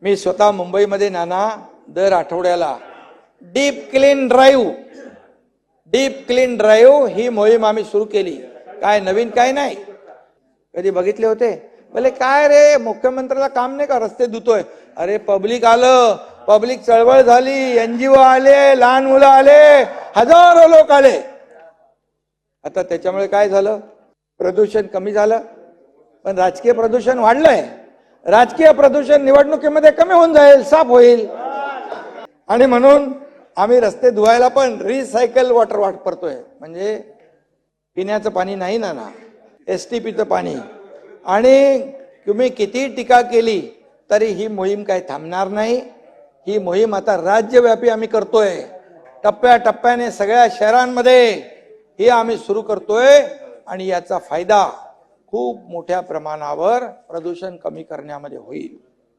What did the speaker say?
मी स्वतः मुंबईमध्ये नाना दर आठवड्याला डीप क्लीन ड्राईव्ह ही मोहीम आम्ही सुरू केली। काय नवीन काय नाही, कधी बघितले होते? बोले काय रे मुख्यमंत्र्याला काम नाही का, रस्ते धुतोय? अरे पब्लिक आलं, पब्लिक चळवळ झाली, एनजीओ आले, लहान मुलं आले, हजारो लोक आले। आता त्याच्यामुळे काय झालं? प्रदूषण कमी झालं, पण राजकीय प्रदूषण वाढलंय। राजकीय प्रदूषण निवडणुकीमध्ये कमी होऊन जाईल, साफ होईल। आणि म्हणून आम्ही रस्ते धुवायला पण रिसायकल वॉटर वापरतोय, म्हणजे पिण्याचं पाणी नाही ना, एसटीपीचं पाणी। आणि तुम्ही किती टीका केली तरी ही मोहीम काही थांबणार नाही। ही मोहीम आता राज्यव्यापी आम्ही करतोय, टप्प्याटप्प्याने सगळ्या शहरांमध्ये ही आम्ही सुरू करतोय आणि याचा फायदा खूप मोठ्या प्रमाणावर प्रदूषण कमी करण्यामध्ये होईल।